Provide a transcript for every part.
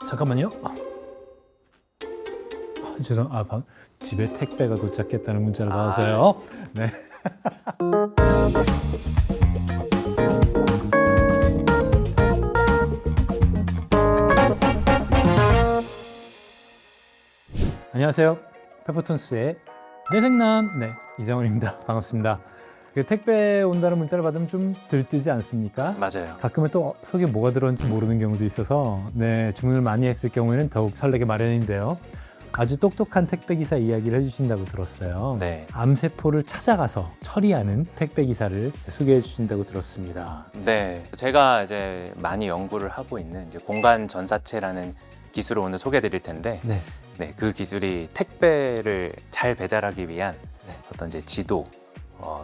잠깐만요. 집에 택배가 도착했다는 문자를 받아서요. 네. 안녕하세요. 페퍼톤스의 내생남 이정훈입니다. 반갑습니다. 그 택배 온다는 문자를 받으면 좀 들뜨지 않습니까? 맞아요. 가끔은 또 속에 뭐가 들어있는지 모르는 경우도 있어서 주문을 많이 했을 경우에는 더욱 설레게 마련인데요. 아주 똑똑한 택배기사 이야기를 해주신다고 들었어요. 네. 암세포를 찾아가서 처리하는 택배기사를 소개해 주신다고 들었습니다. 네. 제가 이제 많이 연구를 하고 있는 이제 공간 전사체라는 기술을 오늘 소개해 드릴 텐데, 네. 그 기술이 택배를 잘 배달하기 위한 어떤 이제 지도,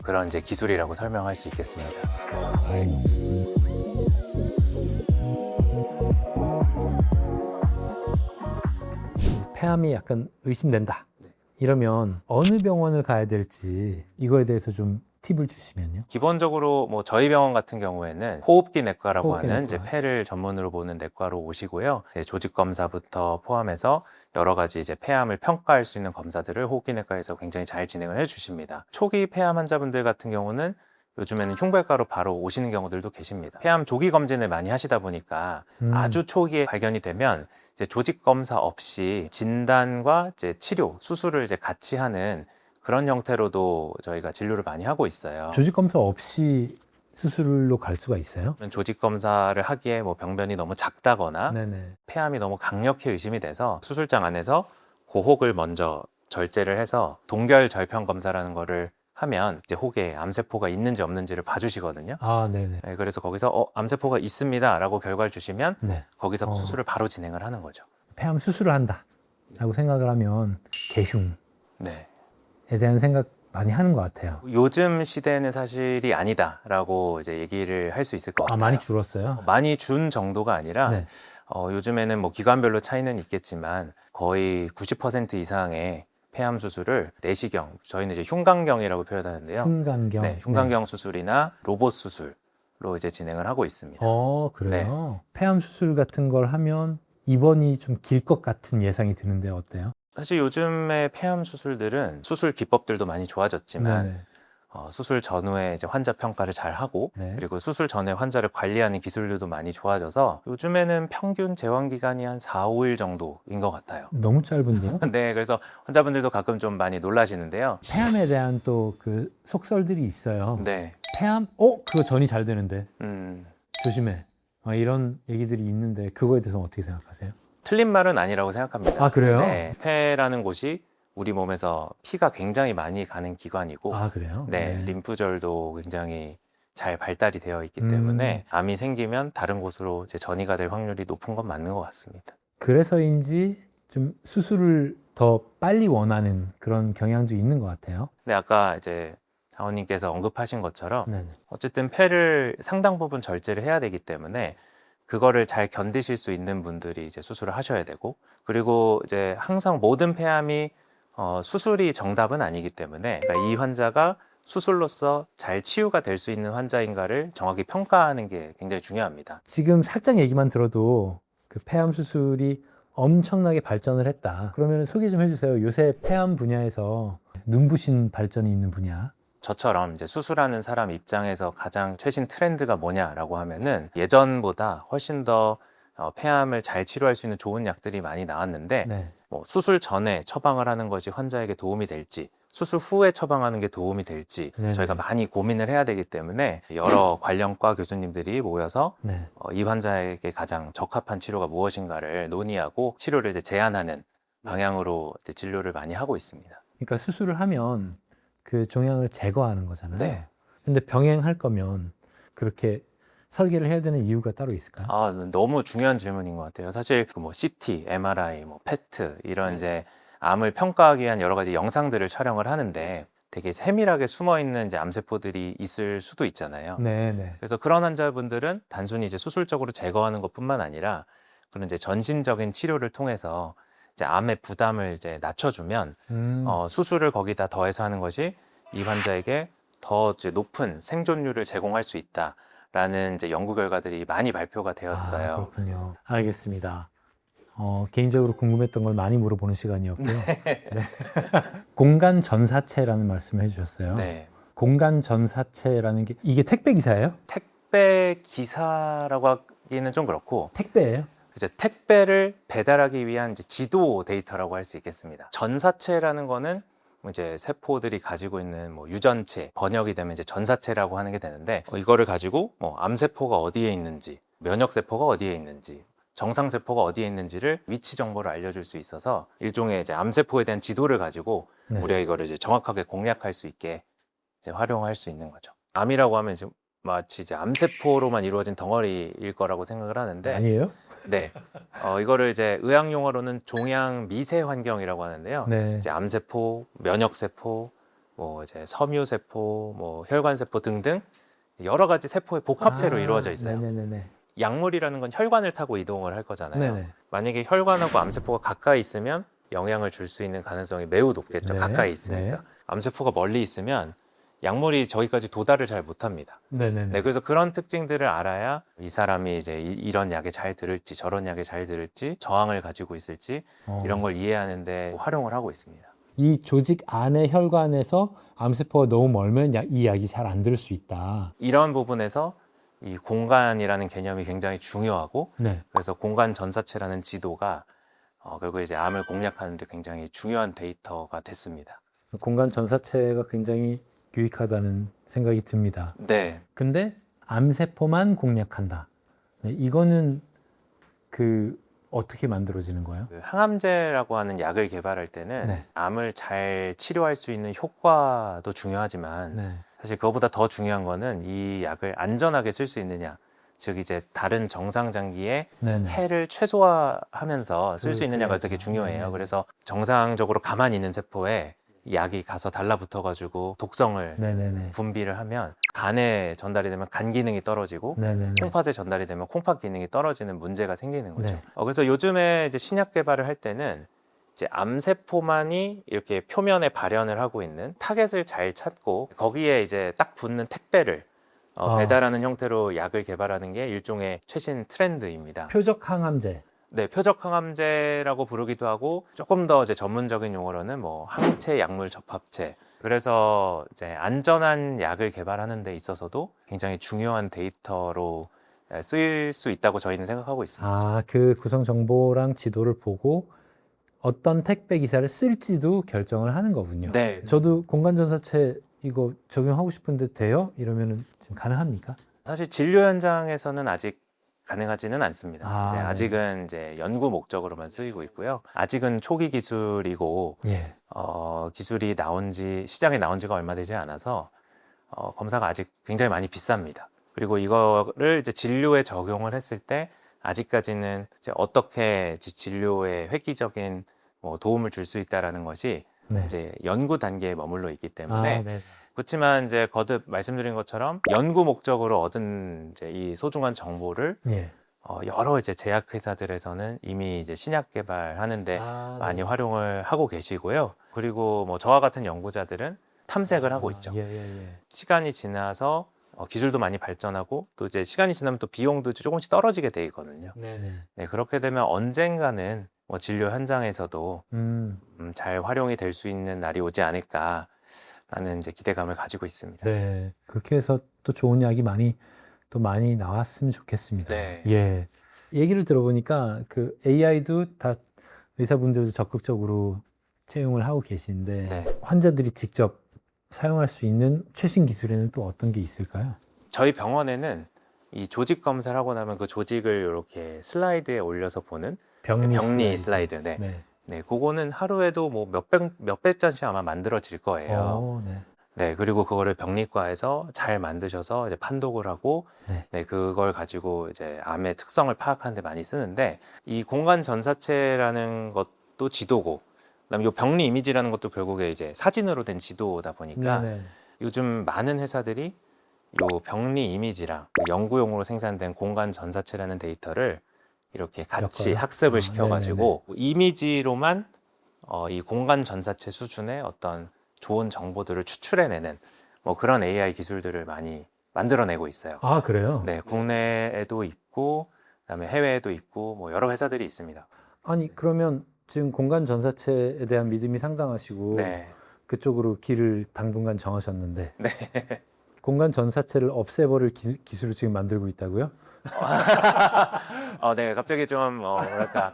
그런 이제 기술이라고 설명할 수 있겠습니다. 폐암이 약간 의심된다. 이러면 어느 병원을 가야 될지 이거에 대해서 좀 팁을 주시면요. 기본적으로 뭐 저희 병원 같은 경우에는 호흡기 내과라고 호흡기 하는 내과. 이제 폐를 전문으로 보는 내과로 오시고요. 조직 검사부터 포함해서 여러 가지 이제 폐암을 평가할 수 있는 검사들을 호흡기 내과에서 굉장히 잘 진행을 해주십니다. 초기 폐암 환자분들 같은 경우는 요즘에는 흉부외과로 바로 오시는 경우들도 계십니다. 폐암 조기 검진을 많이 하시다 보니까 아주 초기에 발견이 되면 이제 조직 검사 없이 진단과 이제 치료, 수술을 이제 같이 하는 그런 형태로도 저희가 진료를 많이 하고 있어요. 조직 검사 없이 수술로 갈 수가 있어요? 조직 검사를 하기에 뭐 병변이 너무 작다거나 네네. 폐암이 너무 강력히 의심이 돼서 수술장 안에서 고혹을 먼저 절제를 해서 동결 절편 검사라는 거를 하면 이제 혹에 암세포가 있는지 없는지를 봐주시거든요. 네네. 네, 그래서 거기서 암세포가 있습니다라고 결과를 주시면 네. 거기서 수술을 바로 진행을 하는 거죠. 폐암 수술을 한다라고 생각을 하면 개흉에 네. 대한 생각 많이 하는 것 같아요. 요즘 시대는 사실이 아니다라고 이제 얘기를 할 수 있을 것 같아요. 많이 줄었어요? 많이 준 정도가 아니라 네. 요즘에는 뭐 기관별로 차이는 있겠지만 거의 90% 이상의 폐암 수술을 내시경, 저희는 이제 흉곽경이라고 표현하는데요. 흉곽경. 네, 흉곽경 수술이나 로봇 수술로 이제 진행을 하고 있습니다. 그래요? 폐암 수술 같은 걸 하면 입원이 좀 길 것 같은 예상이 드는데 어때요? 사실 요즘의 폐암 수술들은 수술 기법들도 많이 좋아졌지만 네네. 수술 전후에 이제 환자 평가를 잘 하고 네. 그리고 수술 전에 환자를 관리하는 기술들도 많이 좋아져서 요즘에는 평균 재활 기간이 한 4, 5일 정도인 것 같아요. 너무 짧은데요? 네, 그래서 환자분들도 가끔 좀 많이 놀라시는데요. 폐암에 대한 또 그 속설들이 있어요. 네, 폐암? 그거 전이 잘 되는데 조심해. 이런 얘기들이 있는데 그거에 대해서 어떻게 생각하세요? 틀린 말은 아니라고 생각합니다. 그래요? 네, 폐라는 곳이 우리 몸에서 피가 굉장히 많이 가는 기관이고 그래요? 네, 림프절도 굉장히 잘 발달이 되어 있기 때문에 암이 생기면 다른 곳으로 이제 전이가 될 확률이 높은 건 맞는 것 같습니다. 그래서인지 좀 수술을 더 빨리 원하는 그런 경향도 있는 것 같아요. 근데 아까 이제 장원님께서 언급하신 것처럼 네네. 어쨌든 폐를 상당 부분 절제를 해야 되기 때문에 그거를 잘 견디실 수 있는 분들이 이제 수술을 하셔야 되고 그리고 이제 항상 모든 폐암이 수술이 정답은 아니기 때문에 그러니까 이 환자가 수술로서 잘 치유가 될 수 있는 환자인가를 정확히 평가하는 게 굉장히 중요합니다. 지금 살짝 얘기만 들어도 그 폐암 수술이 엄청나게 발전을 했다. 그러면 소개 좀 해주세요. 요새 폐암 분야에서 눈부신 발전이 있는 분야. 저처럼 이제 수술하는 사람 입장에서 가장 최신 트렌드가 뭐냐라고 하면은 예전보다 훨씬 더 폐암을 잘 치료할 수 있는 좋은 약들이 많이 나왔는데 뭐 수술 전에 처방을 하는 것이 환자에게 도움이 될지 수술 후에 처방하는 게 도움이 될지 저희가 많이 고민을 해야 되기 때문에 여러 관련과 교수님들이 모여서 이 환자에게 가장 적합한 치료가 무엇인가를 논의하고 치료를 이제 제안하는 방향으로 이제 진료를 많이 하고 있습니다. 그러니까 수술을 하면 그 종양을 제거하는 거잖아요. 네. 근데 병행할 거면 그렇게 설계를 해야 되는 이유가 따로 있을까요? 너무 중요한 질문인 것 같아요. 사실 뭐 CT, MRI, 뭐 PET 이런 이제 암을 평가하기 위한 여러 가지 영상들을 촬영을 하는데 되게 세밀하게 숨어 있는 이제 암세포들이 있을 수도 있잖아요. 네네. 그래서 그런 환자분들은 단순히 이제 수술적으로 제거하는 것뿐만 아니라 그런 이제 전신적인 치료를 통해서 이제 암의 부담을 이제 낮춰주면 수술을 거기다 더해서 하는 것이 이 환자에게 더 이제 높은 생존율을 제공할 수 있다라는 이제 연구 결과들이 많이 발표가 되었어요. 그렇군요. 알겠습니다. 개인적으로 궁금했던 걸 많이 물어보는 시간이었고요. 네. 공간 전사체라는 말씀을 해주셨어요. 네. 공간 전사체라는 게 이게 택배 기사예요? 택배 기사라고 하기는 좀 그렇고 택배예요? 이제 택배를 배달하기 위한 이제 지도 데이터라고 할 수 있겠습니다. 전사체라는 거는 이제 세포들이 가지고 있는 뭐 유전체, 번역이 되면 이제 전사체라고 하는 게 되는데 이거를 가지고 뭐 암세포가 어디에 있는지, 면역세포가 어디에 있는지, 정상세포가 어디에 있는지를 위치 정보를 알려줄 수 있어서 일종의 이제 암세포에 대한 지도를 가지고 네. 우리가 이거를 이제 정확하게 공략할 수 있게 이제 활용할 수 있는 거죠. 암이라고 하면 지금 마치 이제 암세포로만 이루어진 덩어리일 거라고 생각을 하는데 아니에요? 네. 이거를 이제 의학 용어로는 종양 미세 환경이라고 하는데요. 네. 이제 암세포, 면역세포, 뭐 이제 섬유세포, 뭐 혈관세포 등등 여러 가지 세포의 복합체로 이루어져 있어요. 네네네. 약물이라는 건 혈관을 타고 이동을 할 거잖아요. 네네. 만약에 혈관하고 암세포가 가까이 있으면 영향을 줄 수 있는 가능성이 매우 높겠죠. 네. 가까이 있으니까. 네. 암세포가 멀리 있으면 약물이 저기까지 도달을 잘 못합니다. 네네네. 네, 그래서 그런 특징들을 알아야 이 사람이 이제 이런 약에 잘 들을지 저런 약에 잘 들을지 저항을 가지고 있을지 이런 걸 이해하는데 활용을 하고 있습니다. 이 조직 안의 혈관에서 암세포가 너무 멀면 이 약이 잘 안 들을 수 있다. 이런 부분에서 이 공간이라는 개념이 굉장히 중요하고 네. 그래서 공간 전사체라는 지도가 결국 이제 암을 공략하는 데 굉장히 중요한 데이터가 됐습니다. 공간 전사체가 굉장히 유익하다는 생각이 듭니다. 네. 근데 암세포만 공략한다. 네, 이거는 어떻게 만들어지는 거예요? 그 항암제라고 하는 약을 개발할 때는 네. 암을 잘 치료할 수 있는 효과도 중요하지만 네. 사실 그것보다 더 중요한 거는 이 약을 안전하게 쓸 수 있느냐. 즉 이제 다른 정상 장기에 네네. 해를 최소화하면서 쓸 수 있느냐가 되게 중요해요. 네네. 그래서 정상적으로 가만히 있는 세포에 이 약이 가서 달라붙어 가지고 독성을 네네네. 분비를 하면 간에 전달이 되면 간 기능이 떨어지고 네네네. 콩팥에 전달이 되면 콩팥 기능이 떨어지는 문제가 생기는 거죠. 네. 그래서 요즘에 이제 신약 개발을 할 때는 이제 암세포만이 이렇게 표면에 발현을 하고 있는 타겟을 잘 찾고 거기에 이제 딱 붙는 택배를 배달하는 형태로 약을 개발하는 게 일종의 최신 트렌드입니다. 표적 항암제. 네, 표적 항암제라고 부르기도 하고 조금 더 이제 전문적인 용어로는 뭐 항체 약물 접합체. 그래서 이제 안전한 약을 개발하는 데 있어서도 굉장히 중요한 데이터로 쓰일 수 있다고 저희는 생각하고 있습니다. 그 구성 정보랑 지도를 보고 어떤 택배 기사를 쓸지도 결정을 하는 거군요. 네. 저도 공간 전사체 이거 적용하고 싶은데 돼요? 이러면은 지금 가능합니까? 사실 진료 현장에서는 아직 가능하지는 않습니다. 네. 아직은 이제 연구 목적으로만 쓰이고 있고요. 아직은 초기 기술이고 예. 기술이 시장에 나온 지가 얼마 되지 않아서 검사가 아직 굉장히 많이 비쌉니다. 그리고 이거를 이제 진료에 적용을 했을 때 아직까지는 이제 어떻게 진료에 획기적인 도움을 줄 수 있다라는 것이 네. 이제 연구 단계에 머물러 있기 때문에 네. 그렇지만 이제 거듭 말씀드린 것처럼 연구 목적으로 얻은 이제 이 소중한 정보를 예. 여러 이제 제약회사들에서는 이미 이제 신약 개발하는데 많이 네. 활용을 하고 계시고요. 그리고 뭐 저와 같은 연구자들은 탐색을 하고 있죠. 예. 시간이 지나서 기술도 많이 발전하고 또 이제 시간이 지나면 또 비용도 조금씩 떨어지게 돼 있거든요. 네네. 네, 그렇게 되면 언젠가는 뭐 진료 현장에서도 잘 활용이 될 수 있는 날이 오지 않을까라는 이제 기대감을 가지고 있습니다. 네. 그렇게 해서 또 좋은 약이 많이 나왔으면 좋겠습니다. 네. 예. 얘기를 들어보니까 그 AI도 다 의사분들도 적극적으로 채용을 하고 계신데 네. 환자들이 직접 사용할 수 있는 최신 기술에는 또 어떤 게 있을까요? 저희 병원에는 이 조직 검사를 하고 나면 그 조직을 이렇게 슬라이드에 올려서 보는 병리 슬라이드. 네. 네. 네, 그거는 하루에도 뭐 몇백 잔씩 아마 만들어질 거예요. 네. 네, 그리고 그거를 병리과에서 잘 만드셔서 이제 판독을 하고, 네. 그걸 가지고 이제 암의 특성을 파악하는 데 많이 쓰는데, 이 공간 전사체라는 것도 지도고, 그다음에 이 병리 이미지라는 것도 결국에 이제 사진으로 된 지도다 보니까, 네네. 요즘 많은 회사들이 이 병리 이미지랑 연구용으로 생산된 공간 전사체라는 데이터를 이렇게 같이 엮어요? 학습을 시켜가지고 네네네. 이미지로만 이 공간 전사체 수준의 어떤 좋은 정보들을 추출해내는 뭐 그런 AI 기술들을 많이 만들어내고 있어요. 그래요? 네, 국내에도 있고 그다음에 해외에도 있고 뭐 여러 회사들이 있습니다. 아니 그러면 지금 공간 전사체에 대한 믿음이 상당하시고 네. 그쪽으로 길을 당분간 정하셨는데 네. 공간 전사체를 없애버릴 기술을 지금 만들고 있다고요? 네, 갑자기 좀 뭐랄까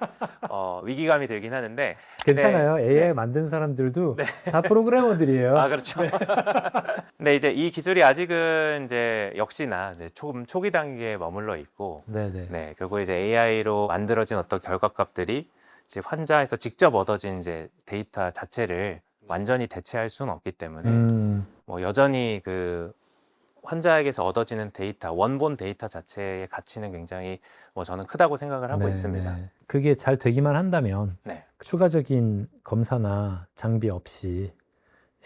위기감이 들긴 하는데 괜찮아요. 네, AI 네. 만든 사람들도 다 프로그래머들이에요. 아, 그렇죠. 근데 이제 이 기술이 아직은 이제 역시나 이제 조금 초기 단계에 머물러 있고, 네네. 네, 결국 이제 AI로 만들어진 어떤 결과값들이 이제 환자에서 직접 얻어진 이제 데이터 자체를 완전히 대체할 수는 없기 때문에 뭐 여전히 그 환자에게서 얻어지는 데이터, 원본 데이터 자체의 가치는 굉장히 뭐 저는 크다고 생각을 하고 네, 있습니다. 네. 그게 잘 되기만 한다면 네. 추가적인 검사나 장비 없이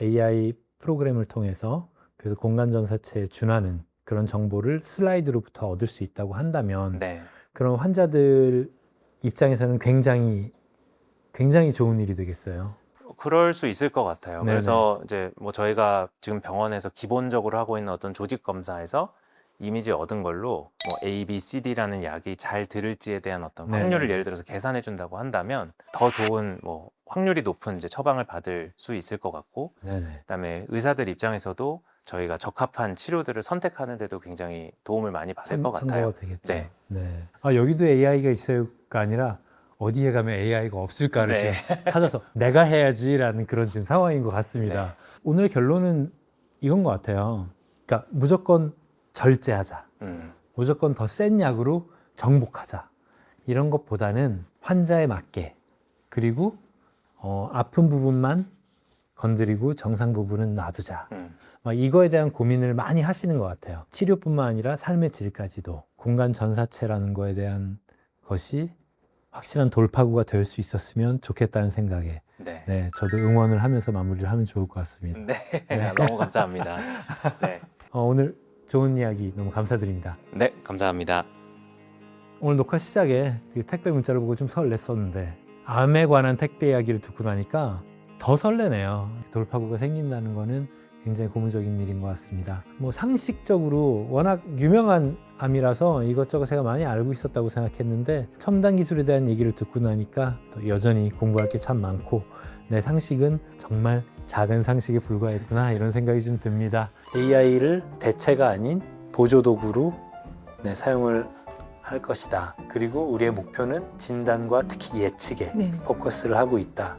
AI 프로그램을 통해서 그래서 공간 전사체에 준하는 그런 정보를 슬라이드로부터 얻을 수 있다고 한다면 네. 그런 환자들 입장에서는 굉장히 좋은 일이 되겠어요. 그럴 수 있을 것 같아요. 네네. 그래서 이제 뭐 저희가 지금 병원에서 기본적으로 하고 있는 어떤 조직 검사에서 이미지 얻은 걸로 뭐 A, B, C, D라는 약이 잘 들을지에 대한 어떤 네네. 확률을 예를 들어서 계산해 준다고 한다면 더 좋은 뭐 확률이 높은 이제 처방을 받을 수 있을 것 같고, 네네. 그다음에 의사들 입장에서도 저희가 적합한 치료들을 선택하는 데도 굉장히 도움을 많이 받을 것 같아요. 참고가 되겠죠. 네. 네. 아, 여기도 AI가 있어요가 아니라 어디에 가면 AI가 없을까를 네. 지금 찾아서 내가 해야지라는 그런 지금 상황인 것 같습니다. 네. 오늘 결론은 이건 것 같아요. 그러니까 무조건 절제하자. 무조건 더 센 약으로 정복하자. 이런 것보다는 환자에 맞게 그리고 아픈 부분만 건드리고 정상 부분은 놔두자. 막 이거에 대한 고민을 많이 하시는 것 같아요. 치료뿐만 아니라 삶의 질까지도 공간 전사체라는 거에 대한 것이 확실한 돌파구가 될 수 있었으면 좋겠다는 생각에 네. 네, 저도 응원을 하면서 마무리를 하면 좋을 것 같습니다. 네. 너무 감사합니다. 네. 오늘 좋은 이야기 너무 감사드립니다. 네, 감사합니다. 오늘 녹화 시작에 그 택배 문자를 보고 좀 설렜었는데 암에 관한 택배 이야기를 듣고 나니까 더 설레네요. 돌파구가 생긴다는 거는 굉장히 고무적인 일인 것 같습니다. 뭐 상식적으로 워낙 유명한 암이라서 이것저것 제가 많이 알고 있었다고 생각했는데 첨단 기술에 대한 얘기를 듣고 나니까 또 여전히 공부할 게 참 많고 내 상식은 정말 작은 상식에 불과했구나 이런 생각이 좀 듭니다. AI를 대체가 아닌 보조도구로 사용을 할 것이다. 그리고 우리의 목표는 진단과 특히 예측에 네. 포커스를 하고 있다.